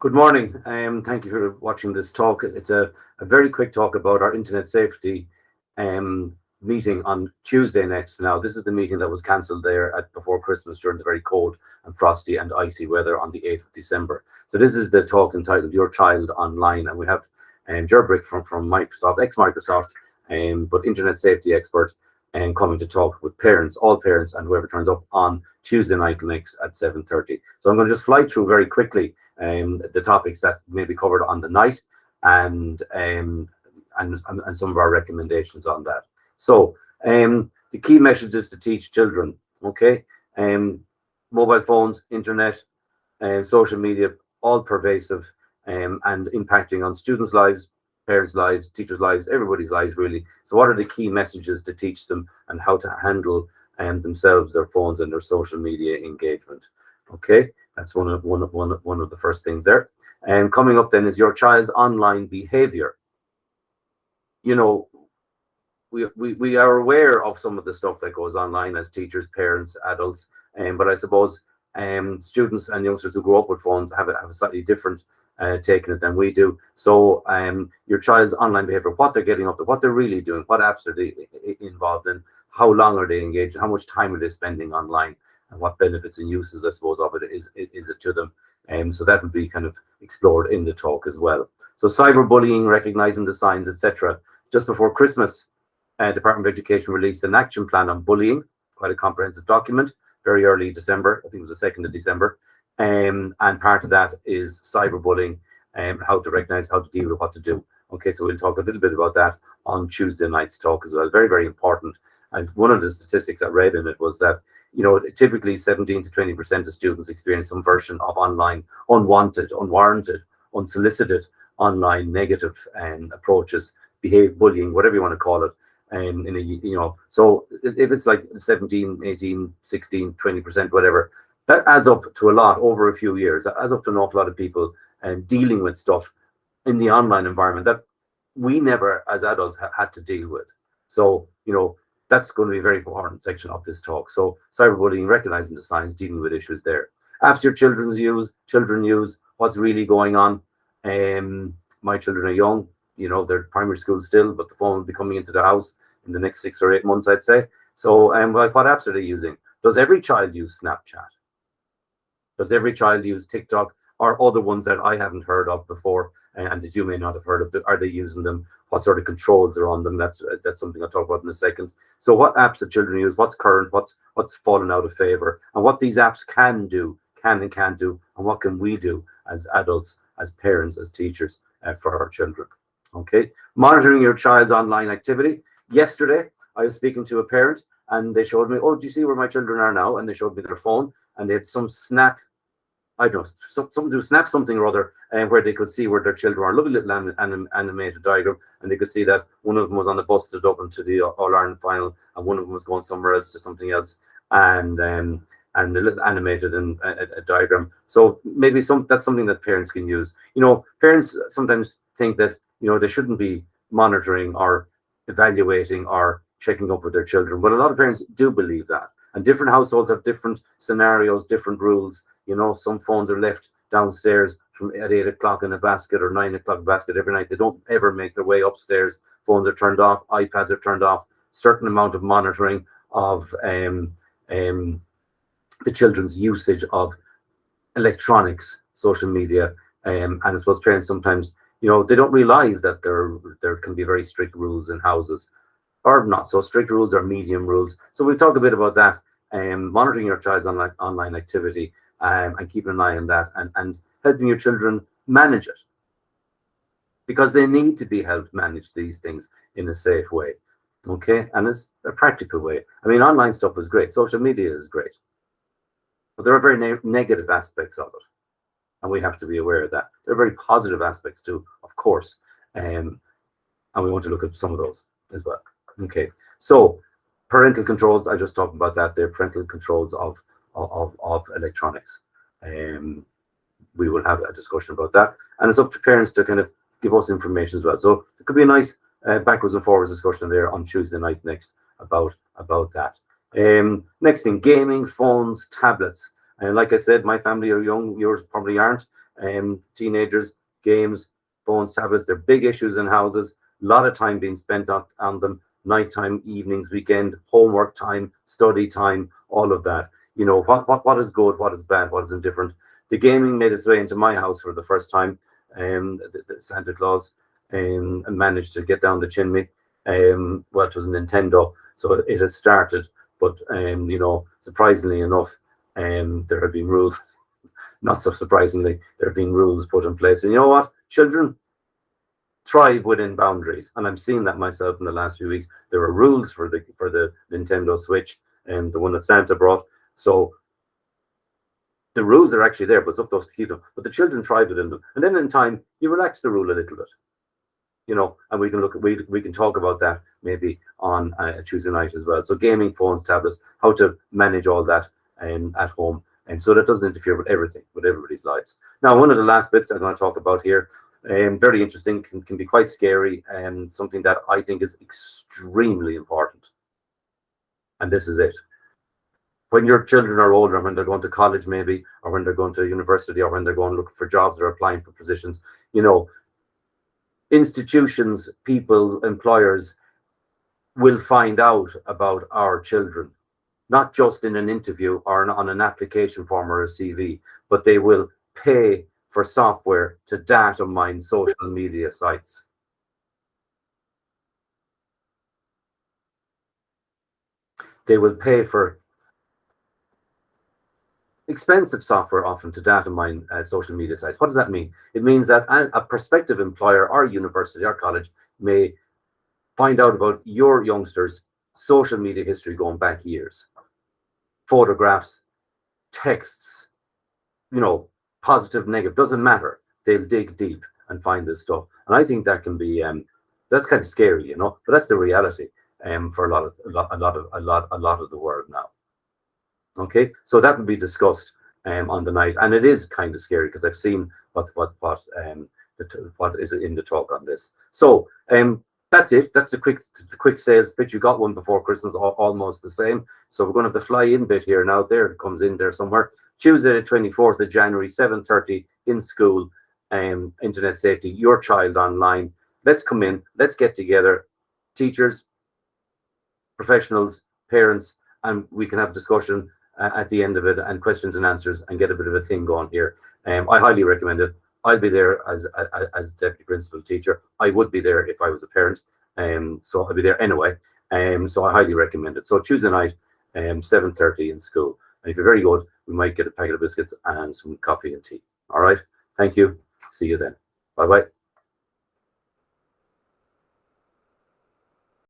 Good morning. Thank you for watching this talk. It's a very quick talk about our internet safety meeting on Tuesday next. Now, this is the meeting that was cancelled there before Christmas during the very cold and frosty and icy weather on the 8th of December. So this is the talk entitled Your Child Online, and we have Gerbrick from Microsoft, ex-Microsoft, but internet safety expert, and coming to talk with parents, all parents, and whoever turns up on Tuesday night next at 7:30. So I'm going to just fly through very quickly the topics that may be covered on the night, and some of our recommendations on that. So the key messages to teach children, okay? Mobile phones, internet, social media, all pervasive and impacting on students' lives, parents' lives, teachers' lives, everybody's lives, really. So what are the key messages to teach them and how to handle themselves, their phones, and their social media engagement? Okay, that's one of the first things there. And coming up then is your child's online behavior. You know, we are aware of some of the stuff that goes online as teachers, parents, adults, but I suppose students and youngsters who grow up with phones have a slightly different take on it than we do. So your child's online behavior, what they're getting up to, what they're really doing, what apps are they involved in, how long are they engaged, how much time are they spending online, and what benefits and uses, I suppose, of it is it to them. So that will be kind of explored in the talk as well. So cyberbullying, recognizing the signs, etc. Just before Christmas, Department of Education released an action plan on bullying, quite a comprehensive document, very early December. I think it was the 2nd of December. And part of that is cyberbullying, how to recognize, how to deal with, what to do. Okay, so we'll talk a little bit about that on Tuesday night's talk as well. Very, very important. And one of the statistics I read in it was that, you know, typically 17 to 20% of students experience some version of online unwanted, unwarranted, unsolicited online negative approaches, bullying, whatever you want to call it. So if it's like 17, 18, 16, 20%, whatever, that adds up to a lot over a few years. That adds up to an awful lot of people dealing with stuff in the online environment that we never, as adults, had to deal with. So, you know, that's going to be a very important section of this talk. So cyberbullying, recognizing the signs, dealing with issues there. Apps your children use, what's really going on. My children are young, you know, they're primary school still, but the phone will be coming into the house in the next 6 or 8 months, I'd say. So like, what apps are they using? Does every child use Snapchat? Does every child use TikTok or other ones that I haven't heard of before and that you may not have heard of? Are they using them? What sort of controls are on them? That's something I'll talk about in a second. So what apps do children use? What's current? What's fallen out of favor? And what these apps can do, can and can't do, and what can we do as adults, as parents, as teachers for our children? Okay, monitoring your child's online activity. Yesterday, I was speaking to a parent and they showed me, oh, do you see where my children are now? And they showed me their phone and they had some snap, I don't know, something to snap something or other, where they could see where their children are. Lovely little animated diagram, and they could see that one of them was on the bus to Dublin to the All-Ireland final, and one of them was going somewhere else to something else, and a little animated and a diagram. So maybe that's something that parents can use. You know, parents sometimes think that, you know, they shouldn't be monitoring or evaluating or checking up with their children, but a lot of parents do believe that. And different households have different scenarios, different rules. You know, some phones are left downstairs at 8 o'clock in a basket or 9 o'clock basket every night. They don't ever make their way upstairs. Phones are turned off, iPads are turned off. Certain amount of monitoring of the children's usage of electronics, social media, and I suppose parents sometimes, you know, they don't realize that there can be very strict rules in houses, or not so strict rules or medium rules. So we'll talk a bit about that, monitoring your child's online activity, and keeping an eye on that, and helping your children manage it, because they need to be helped manage these things in a safe way, okay? And it's a practical way. I mean, online stuff is great, social media is great, but there are very negative aspects of it, and we have to be aware of that. There are very positive aspects too, of course, and we want to look at some of those as well. Okay, so parental controls, I just talked about that. They're parental controls of electronics. We will have a discussion about that, and it's up to parents to kind of give us information as well. So it could be a nice backwards and forwards discussion there on Tuesday night next about that. Next thing, gaming, phones, tablets. And like I said, my family are young, yours probably aren't. Teenagers, games, phones, tablets, they're big issues in houses. A lot of time being spent on them, nighttime, evenings, weekend, homework time, study time, all of that. You know, what is good, what is bad, what is indifferent. The gaming made its way into my house for the first time. The Santa Claus managed to get down the chimney. Well, it was a Nintendo, so it has started. But you know, surprisingly enough, there have been rules. Not so surprisingly, there have been rules put in place. And you know what? Children thrive within boundaries, and I'm seeing that myself in the last few weeks. There are rules for the Nintendo Switch and the one that Santa brought. So the rules are actually there, but it's up to us to keep them. But the children thrive within them, and then in time you relax the rule a little bit, you know, and we can look at we can talk about that maybe on a Tuesday night as well. So gaming, phones, tablets, how to manage all that at home, and so that doesn't interfere with everything, with everybody's lives. Now, one of the last bits I'm going to talk about here, very interesting, can be quite scary, and something that I think is extremely important. And this is it. When your children are older, when they're going to college maybe, or when they're going to university, or when they're going looking for jobs or applying for positions, you know, institutions, people, employers will find out about our children, not just in an interview or on an application form or a CV, but they will pay for software to data mine social media sites. They will pay for expensive software often to data mine social media sites. What does that mean? It means that a prospective employer or university or college may find out about your youngsters' social media history going back years. Photographs, texts, you know, positive, negative, doesn't matter. They'll dig deep and find this stuff. And I think that can be that's kind of scary, you know, but that's the reality for a lot of the world now. Okay, so that will be discussed on the night, and it is kind of scary because I've seen what is in the talk on this. So that's it. That's the quick sales pitch. You got one before Christmas, almost the same. So we're going to have the fly-in bit here now. There it comes in there somewhere. Tuesday, the 24th of January, 7:30 in school. Internet safety. Your child online. Let's come in. Let's get together. Teachers, professionals, parents, and we can have discussion at the end of it, and questions and answers, and get a bit of a thing going here. I highly recommend it. I'll be there as deputy principal teacher. I would be there if I was a parent, so I'll be there anyway. So I highly recommend it. So Tuesday night, 7:30 in school. And if you're very good, we might get a packet of biscuits and some coffee and tea. All right. Thank you. See you then. Bye bye.